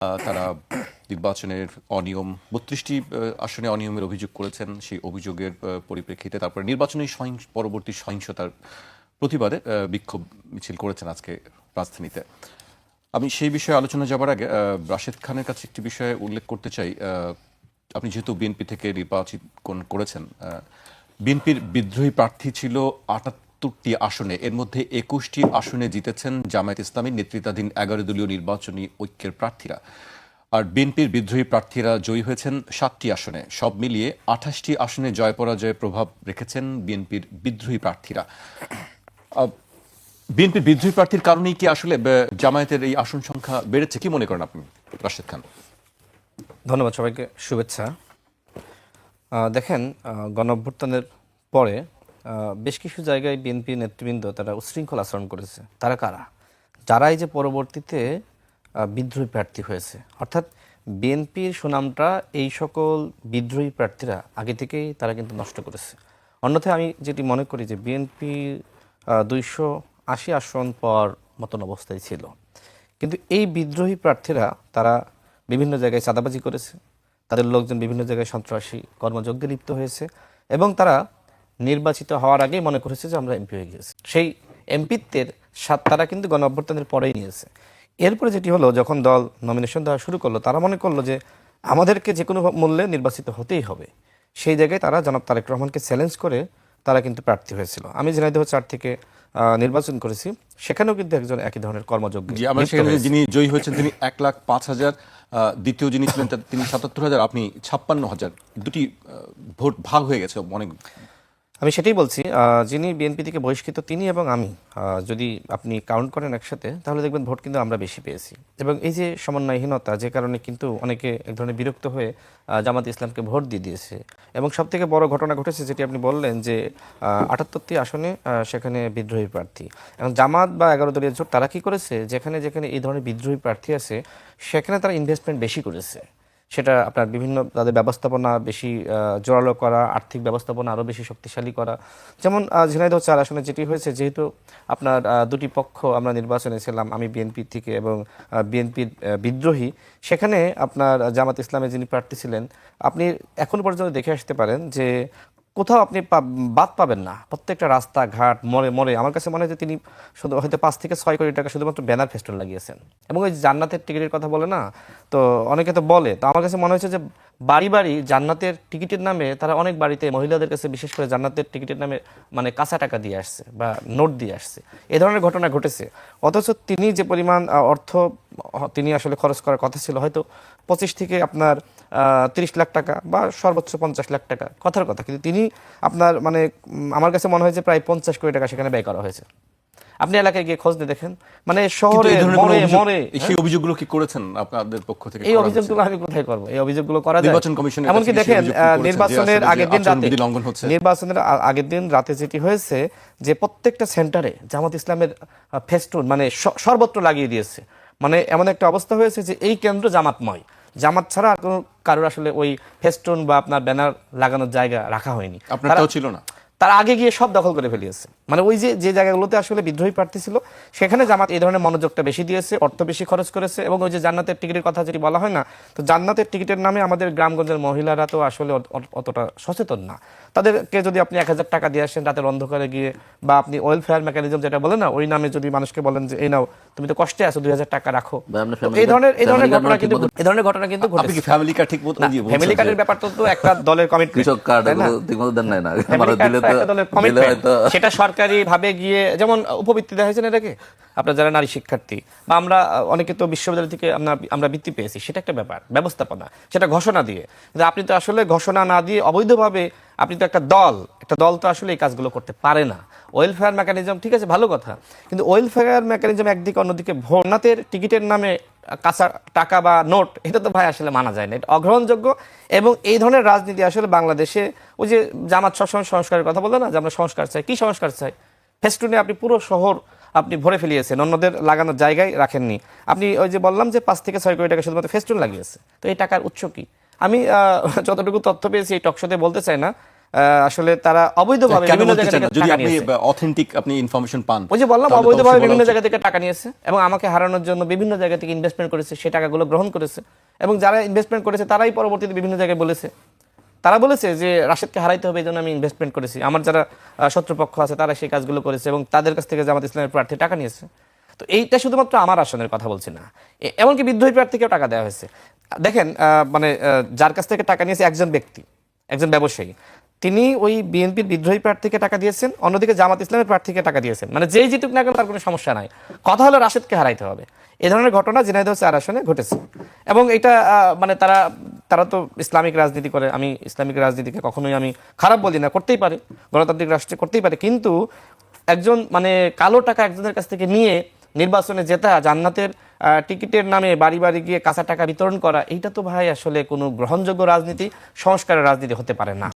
তারা নির্বাচনের অনিয়ম ৩২টি আসনে অনিয়মের অভিযোগ করেছেন। সেই অভিযোগের পরিপ্রেক্ষিতে তারপরে নির্বাচনী পরবর্তী সহিংসতার প্রতিবাদে বিক্ষোভ মিছিল করেছেন আজকে রাজধানীতে। আমি সেই বিষয়ে আলোচনা যাবার আগে রাশেদ খানের কাছে একটি বিষয়ে উল্লেখ করতে চাই। আপনি যেহেতু বিএনপি থেকে নির্বাচিত করেছেন, বিএনপির বিদ্রোহী প্রার্থী ছিল ৭৮টি আসনে, এর মধ্যে ২১টি আসনে জিতেছেন জামায়াত ইসলামীর নেতৃত্বাধীন ১১ দলীয় নির্বাচনী ঐক্যের প্রার্থীরা। আর বিএনপির বিদ্রোহী প্রার্থীরা জয়ী হয়েছেন ৭টি আসনে। সব মিলিয়ে ২৮টি আসনে জয় পরাজয়ে প্রভাব রেখেছেন বিএনপির বিদ্রোহী প্রার্থীরা। বিএনপির বিদ্রোহী প্রার্থীর কারণেই কি আসলে জামায়াতের এই আসন সংখ্যা বেড়েছে? কি মনে করেন আপনি, রাশেদ খান? ধন্যবাদ, সবাইকে শুভেচ্ছা। দেখেন, গণঅভ্যুত্থানের পরে বেশ কিছু জায়গায় বিএনপি নেতৃবৃন্দ তারা উচ্ছৃঙ্খল আচরণ করেছে। তারা কারা? যারাই যে পরবর্তীতে বিদ্রোহী প্রার্থী হয়েছে, অর্থাৎ বিএনপির সুনামটা এই সকল বিদ্রোহী প্রার্থীরা আগে থেকেই তারা কিন্তু নষ্ট করেছে। অন্যথায় আমি যেটি মনে করি যে বিএনপি ২৮০ আসন পর মতন অবস্থায় ছিল, কিন্তু এই বিদ্রোহী প্রার্থীরা তারা বিভিন্ন জায়গায় চাঁদাবাজি করেছে, তাদের লোকজন বিভিন্ন জায়গায় সন্ত্রাসী কর্মযজ্ঞে লিপ্ত হয়েছে এবং তারা নির্বাচিত হওয়ার আগেই মনে করেছে যে আমরা এমপি হয়ে গিয়েছি। সেই এমপিত্বের স্বাদ তারা কিন্তু গণঅভ্যুত্থানের পরেই নিয়েছে। এরপরে যেটি হলো, যখন দল নমিনেশন দেওয়া শুরু করলো, তারা মনে করলো যে আমাদেরকে যে কোনো মূল্যে নির্বাচিত হতেই হবে। সেই জায়গায় তারা জনাব তারেক রহমানকে চ্যালেঞ্জ করে তারা কিন্তু প্রার্থী হয়েছিল। আমি ঝিনাইদহ ৪ থেকে নির্বাচন করেছি, সেখানেও কিন্তু একজন একই ধরনের কর্মযোগ্য। যিনি জয়ী হয়েছেন তিনি ১,০৫,০০০, দ্বিতীয় যিনি ছিলেন তিনি ৭৭,০০০, আপনি ৫৬,০০০। দুটি ভোট ভাগ হয়ে গেছে অনেক। আমি সেটাই বলছি, যিনি বিএনপি থেকে বহিষ্কৃত তিনি এবং আমি যদি আপনি কাউন্ট করেন একসাথে, তাহলে দেখবেন ভোট কিন্তু আমরা বেশি পেয়েছি। এবং এই যে সমন্বয়হীনতা, যে কারণে কিন্তু অনেকে এক ধরনের বিরক্ত হয়ে জামাত ইসলামকে ভোট দিয়ে দিয়েছে। এবং সবথেকে বড় ঘটনা ঘটেছে যেটি আপনি বললেন যে ৭৮টি আসনে সেখানে বিদ্রোহী প্রার্থী। এবং জামাত বা ১১ দলীয় জোট তারা কি করেছে, যেখানে যেখানে এই ধরনের বিদ্রোহী প্রার্থী আছে সেখানে তারা ইনভেস্টমেন্ট বেশি করেছে। সেটা আপনার বিভিন্ন তাদের ব্যবস্থাপনা বেশি জোরালো করা, আর্থিক ব্যবস্থাপনা আরও বেশি শক্তিশালী করা। যেমন ঝিনাইদহ ৪ আসনে যেটি হয়েছে, যেহেতু আপনার দুটি পক্ষ আমরা নির্বাচনে ছিলাম, আমি বিএনপি থেকে এবং বিএনপির বিদ্রোহী, সেখানে আপনার জামাত ইসলামের যিনি প্রার্থী ছিলেন, আপনি এখনো পর্যন্ত দেখে আসতে পারেন যে কোথাও আপনি বাদ পাবেন না। প্রত্যেকটা রাস্তাঘাট মোড়ে মোড়ে আমার কাছে মনে হয় যে তিনি শুধু হয়তো ৫ থেকে ৬ কোটি টাকা শুধুমাত্র ব্যানার ফেস্টুন লাগিয়েছেন। এবং ওই জান্নাতের টিকিটের কথা বলে না, তো অনেকে তো বলে, তো আমার কাছে মনে হয়েছে যে বাড়ি বাড়ি জান্নাতের টিকিটের নামে তারা অনেক বাড়িতে মহিলাদের কাছে বিশেষ করে জান্নাতের টিকিটের নামে মানে কাঁচা টাকা দিয়ে আসছে বা নোট দিয়ে আসছে। এ ধরনের ঘটনা ঘটেছে। অথচ তিনি যে পরিমাণ অর্থ তিনি আসলে খরচ করার কথা ছিল, হয়তো ২৫ থেকে আপনার ৩০ লাখ টাকা বা সর্বোচ্চ ৫০ লাখ টাকা কথার কথা, কিন্তু তিনি আপনার মানে আমার কাছে মনে হয় যে প্রায় ৫০ কোটি টাকা সেখানে ব্যয় করা হয়েছে। আপনি এলাকায় গিয়ে খোঁজ নিয়ে দেখেন, মানে শহরে মরে মরে। সেই অভিযোগগুলো কি করেছেন আপনাদের পক্ষ থেকে? এই অভিযোগগুলো আমি কোথায় করবো? এই অভিযোগগুলো করা যায় নির্বাচন কমিশনের কাছে? এমনকি দেখেন, নির্বাচনের আগের দিন রাতে, নির্বাচনের আগের দিন রাতে যেটি হয়েছে যে প্রত্যেকটা সেন্টারে জামাত ইসলামের ফেস্টুন মানে সর্বত্র লাগিয়ে দিয়েছে। মানে এমন একটা অবস্থা হয়েছে যে এই কেন্দ্র জামাতময়, জামাত ছাড়া আর কোনো কারোর আসলে ওই ফেস্টুন বা আপনার ব্যানার লাগানোর জায়গা রাখা হয়নি। আপনারটাও ছিল না? তার আগে গিয়ে সব দখল করে ফেলিয়েছে। মানে ওই যে জায়গাগুলোতে আসলে বিদ্রোহী প্রার্থী ছিল, সেখানে জামাত এই ধরনের মনোযোগটা বেশি দিয়েছে, অর্থ বেশি খরচ করেছে। এবং ওই যে জান্নাতের টিকিটের কথা যেটি বলা হয় না, তো জান্নাতের টিকিটের নামে আমাদের গ্রামগঞ্জের মহিলারা তো আসলে অতটা সচেতন না। তাদেরকে যদি আপনি ১,০০০ টাকা দিয়ে আসেন রাতের অন্ধকারে গিয়ে, বা আপনি ওয়েলফেয়ার মেকানিজম যেটা বলে না, ওই নামে যদি মানুষকে বলেন যে এই নাও তুমি তো কষ্টে আছো, ২,০০০ টাকা রাখো, এই ধরনের ঘটনা কিন্তু ঘটেছে। ফ্যামিলি কার্ড ঠিক মতো দিয়ে বলছেন? ফ্যামিলি কার্ডের ব্যাপারটা তো একটা দলের কমিটমেন্ট, কৃষক কার্ড ঠিকমতো দেন নাই না, সেটা সরকারি ভাবে গিয়ে যেমন উপবৃত্তি দেওয়া হয়েছে না, এটাকে আপনার যারা নারী শিক্ষার্থী বা আমরা অনেকে তো বিশ্ববিদ্যালয় থেকে আমরা বৃত্তি পেয়েছি, সেটা একটা ব্যাপার, ব্যবস্থাপনা, সেটা ঘোষণা দিয়ে। কিন্তু আপনি তো আসলে ঘোষণা না দিয়ে অবৈধভাবে আপনি তো একটা দল তো আসলে এই কাজগুলো করতে পারে না। ওয়েলফেয়ার মেকানিজম ঠিক আছে, ভালো কথা, কিন্তু ওয়েলফেয়ার মেকানিজম একদিকে, অন্যদিকে ভোটনাথের টিকিটের নামে কাঁচা টাকা বা নোট, এটা তো ভাই আসলে মানা যায় না, এটা অগ্রহণযোগ্য। এবং এই ধরনের রাজনীতি আসলে বাংলাদেশে, ওই যে জামাত সবসময় সংস্কারের কথা বলে না, যে আমরা সংস্কার চাই, কি সংস্কার চাই? ফেস্টুনে আপনি পুরো শহর আপনি ভরে ফেলিয়েছেন, অন্যদের লাগানোর জায়গায় রাখেননি। আপনি ওই যে বললাম যে ৫ থেকে ৬ কোটি টাকা শুধুমাত্র ফেস্টুন লাগিয়েছে, তো এই টাকার উৎস কি? আমি যতটুকু তথ্য পেয়েছি এই টকশোতে বলতে চাই না, আসলে তারা অবৈধভাবে কেন বিভিন্ন বলতে জায়গা চান না? থেকে যদি টাকা আপনি নিয়েছে। অথেন্টিক আপনি ইনফরমেশন পান, ওই যে বললাম তাহলে তো অবৈধভাবে অবশ্যই বলা বিভিন্ন উচিত। জায়গা থেকে টাকা নিয়েছে এবং আমাকে হারানোর জন্য বিভিন্ন জায়গা থেকে ইনভেস্টমেন্ট করেছে, সেই টাকাগুলো গ্রহণ করেছে এবং যারা ইনভেস্টমেন্ট করেছে তারাই পরবর্তীতে বিভিন্ন জায়গায় বলেছে, তারা বলেছে যে রাশেদকে হারাইতে হবে এই জন্য আমি ইনভেস্টমেন্ট করেছি। আমার যারা শত্রুপক্ষ আছে তারা সেই কাজগুলো করেছে এবং তাদের কাছ থেকে জামাত ইসলামের প্রার্থী টাকা নিয়েছে। তো এইটা শুধুমাত্র আমার আসনের কথা বলছি না, এমনকি বিদ্রোহী প্রার্থীকেও টাকা দেওয়া হয়েছে। দেখেন মানে যার কাছ থেকে টাকা নিয়েছে একজন ব্যক্তি, একজন ব্যবসায়ী, তিনি ওই বিএনপির বিদ্রোহী প্রার্থীকে টাকা দিয়েছেন, অন্যদিকে জামাত ইসলামের প্রার্থীকে টাকা দিয়েছেন। মানে যেই জিতুক না কেন তার কোনো সমস্যা নাই, কথা হলো রাশেদকে হারাইতে হবে। এই ধরনের ঘটনা ঝিনাইদহ 4 আসনে ঘটেছে এবং এটা মানে তারা তো ইসলামিক রাজনীতি করে। আমি ইসলামিক রাজনীতিকে কখনোই আমি খারাপ বলি না, করতেই পারে, গণতান্ত্রিক রাষ্ট্রে করতেই পারে, কিন্তু একজন মানে কালো টাকা একজনের কাছ থেকে নিয়ে নির্বাচনে জেতা, জান্নাতের টিকিটের নামে বাড়ি বাড়ি গিয়ে কাঁচা টাকা বিতরণ করা, এইটা তো ভাই আসলে কোনো গ্রহণযোগ্য রাজনীতি, সংস্কারের রাজনীতি হতে পারে না।